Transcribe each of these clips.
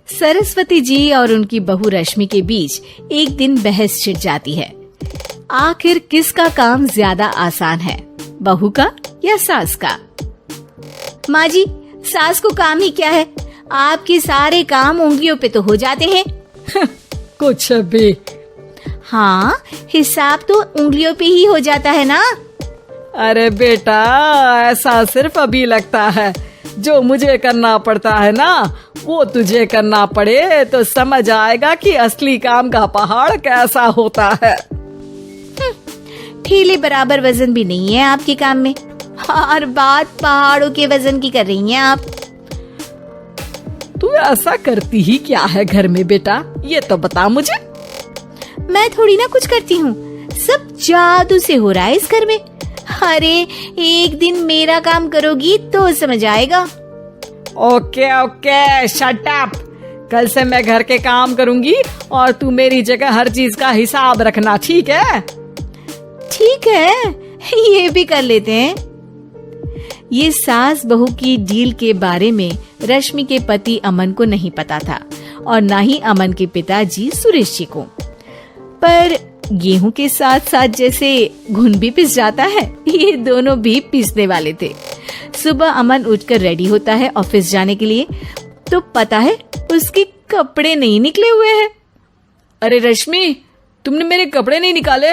सरस्वती जी और उनकी बहू रश्मि के बीच एक दिन बहस छिड़ जाती है। आखिर किसका काम ज्यादा आसान है, बहू का या सास का? माँ जी, सास को काम ही क्या है, आपके सारे काम उंगलियों पे तो हो जाते हैं। कुछ भी। हाँ, हिसाब तो उंगलियों पे ही हो जाता है ना। अरे बेटा, ऐसा सिर्फ अभी लगता है, जो मुझे करना पड़ता है ना वो तुझे करना पड़े तो समझ आएगा कि असली काम का पहाड़ कैसा होता है। ठेले बराबर वजन भी नहीं है आपके काम में, और बात पहाड़ों के वजन की कर रही हैं आप। तू ऐसा करती ही क्या है घर में बेटा, ये तो बता मुझे। मैं थोड़ी ना कुछ करती हूँ, सब जादू से हो रहा है इस घर में। अरे एक दिन मेरा काम करोगी तो समझ आएगा। Okay okay, shut up. कल से मैं घर के काम करूंगी और तू मेरी जगह हर चीज का हिसाब रखना, ठीक है? ठीक है, ये भी कर लेते हैं। ये सास बहू की डील के बारे में रश्मि के पति अमन को नहीं पता था और ना ही अमन के पिताजी सुरेश जी को। पर गेहूं के साथ साथ जैसे घुन भी पिस जाता है, ये दोनों भी पिसने वाले थे। सुबह अमन उठकर रेडी होता है ऑफिस जाने के लिए, तो पता है उसके कपड़े नहीं निकले हुए हैं। अरे रश्मि, तुमने मेरे कपड़े नहीं निकाले?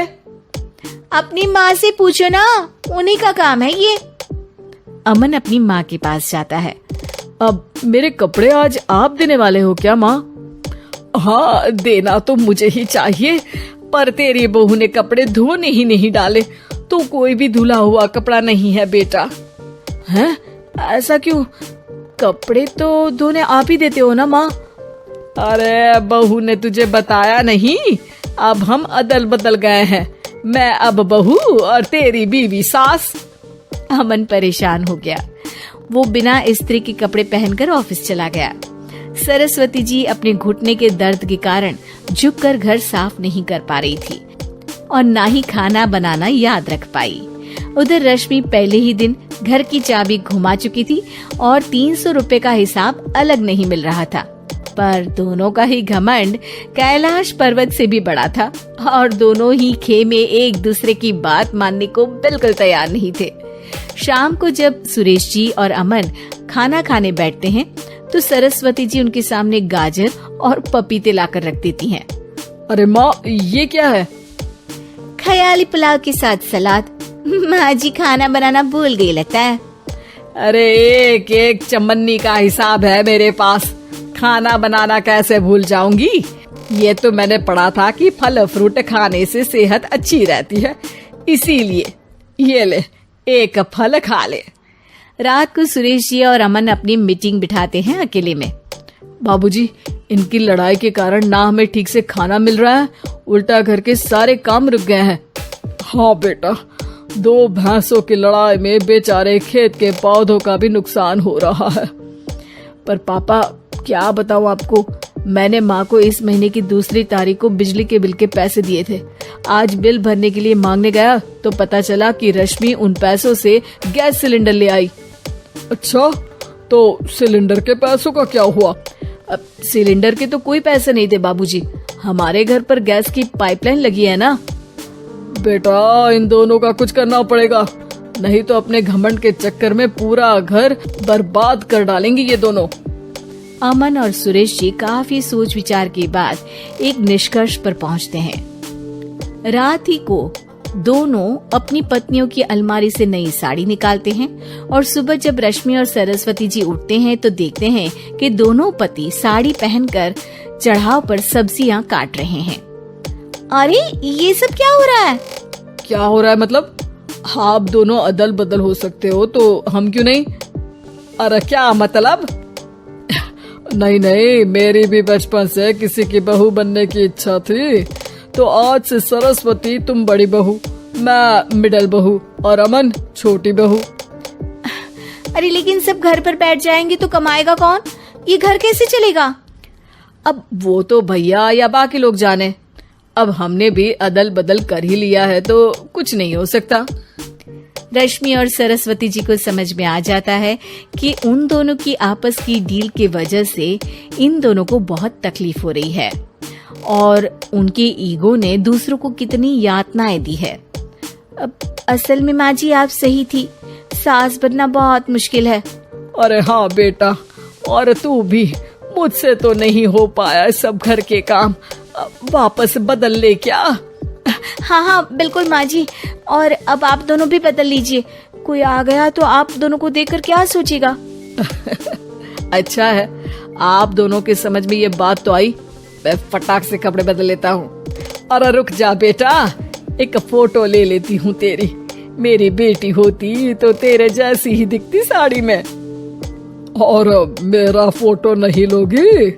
अपनी माँ से पूछो ना, उन्हीं का काम है ये। अमन अपनी माँ के पास जाता है। अब मेरे कपड़े आज आप देने वाले हो क्या माँ? हाँ, देना तो मुझे ही चाहिए, पर तेरी बहू ने कपड़े धोने ही नहीं डाले, तो कोई भी धुला हुआ कपड़ा नहीं है बेटा। हैं? ऐसा क्यों? कपड़े तो धोने आप ही देते हो ना माँ? अरे बहू ने तुझे बताया नहीं, अब हम अदल बदल गए हैं, मैं अब बहू और तेरी बीवी सास। अमन परेशान हो गया। वो बिना इस्त्री के कपड़े पहनकर ऑफिस चला गया। सरस्वती जी अपने घुटने के दर्द के कारण झुककर घर साफ नहीं कर पा रही थी और ना ही खाना बनाना याद रख पाई। उधर रश्मि पहले ही दिन घर की चाबी घुमा चुकी थी और 300 रुपए का हिसाब अलग नहीं मिल रहा था। पर दोनों का ही घमंड कैलाश पर्वत से भी बड़ा था और दोनों ही खेमे एक दूसरे की बात मानने को बिल्कुल तैयार नहीं थे। शाम को जब सुरेश जी और अमन खाना खाने बैठते हैं तो सरस्वती जी उनके सामने गाजर और पपीते लाकर रख देती हैं। अरे माँ, ये क्या है? ख्याली पुलाव के साथ सलाद। माँ जी खाना बनाना भूल गई लगता है। अरे एक एक चमन्नी का हिसाब है मेरे पास, खाना बनाना कैसे भूल जाऊंगी? ये तो मैंने पढ़ा था कि फल फ्रूट खाने से सेहत अच्छी रहती है, इसीलिए ये ले, एक फल खा ले। रात को सुरेश जी और अमन अपनी मीटिंग बिठाते हैं अकेले में। बाबूजी, इनकी लड़ाई के कारण ना हमें ठीक से खाना मिल रहा है, उल्टा घर के सारे काम रुक गए हैं। हाँ बेटा, 2 भैंसों की लड़ाई में बेचारे खेत के पौधों का भी नुकसान हो रहा है। पर पापा, क्या बताऊं आपको, मैंने माँ को इस महीने की 2 तारीख को बिजली के बिल के पैसे दिए थे। आज बिल भरने के लिए मांगने गया तो पता चला कि रश्मि उन पैसों से गैस सिलेंडर ले आई। अच्छा, तो सिलेंडर के पैसों का क्या हुआ? अब सिलेंडर के तो कोई पैसे नहीं थे बाबूजी, हमारे घर पर गैस की पाइपलाइन लगी है ना। बेटा, इन दोनों का कुछ करना पड़ेगा, नहीं तो अपने घमंड के चक्कर में पूरा घर बर्बाद कर डालेंगी ये दोनों। अमन और सुरेश जी काफी सोच विचार के बाद एक निष्कर्ष पर पहुंचते हैं। रात ही को दोनों अपनी पत्नियों की अलमारी से नई साड़ी निकालते हैं और सुबह जब रश्मि और सरस्वती जी उठते हैं तो देखते हैं कि दोनों पति साड़ी पहनकर चढ़ाव पर सब्जियां काट रहे हैं। अरे ये सब क्या हो रहा है? क्या हो रहा है मतलब? आप दोनों अदल बदल हो सकते हो तो हम क्यों नहीं? अरे क्या मतलब? नहीं नहीं, मेरी भी बचपन से किसी की बहू बनने की इच्छा थी, तो आज से सरस्वती तुम बड़ी बहू, मैं मिडल बहू और अमन छोटी बहू। अरे लेकिन सब घर पर बैठ जाएंगे तो कमाएगा कौन? ये घर कैसे चलेगा? अब वो तो भैया या बाकी लोग जाने, अब हमने भी अदल बदल कर ही लिया है तो कुछ नहीं हो सकता। रश्मि और सरस्वती जी को समझ में आ जाता है कि उन दोनों की आपस की डील की वजह से इन दोनों को बहुत तकलीफ हो रही है और उनके ईगो ने दूसरों को कितनी यातनाएं दी है। अब असल में माँ जी आप सही थी, सास बनना बहुत मुश्किल है। अरे हाँ बेटा, और तू भी, मुझसे तो नहीं हो पाया सब घर के काम, वापस बदल ले क्या? हाँ हाँ बिल्कुल माँ जी, और अब आप दोनों भी बदल लीजिए, कोई आ गया तो आप दोनों को देखकर क्या सोचेगा। अच्छा है, आप दोनों के समझ में ये बात तो आई, मैं फटाक से कपड़े बदल लेता हूँ। अरे रुक जा बेटा, एक फोटो ले लेती हूँ तेरी, मेरी बेटी होती तो तेरे जैसी ही दिखती साड़ी में। और मेरा फोटो नहीं लोगी?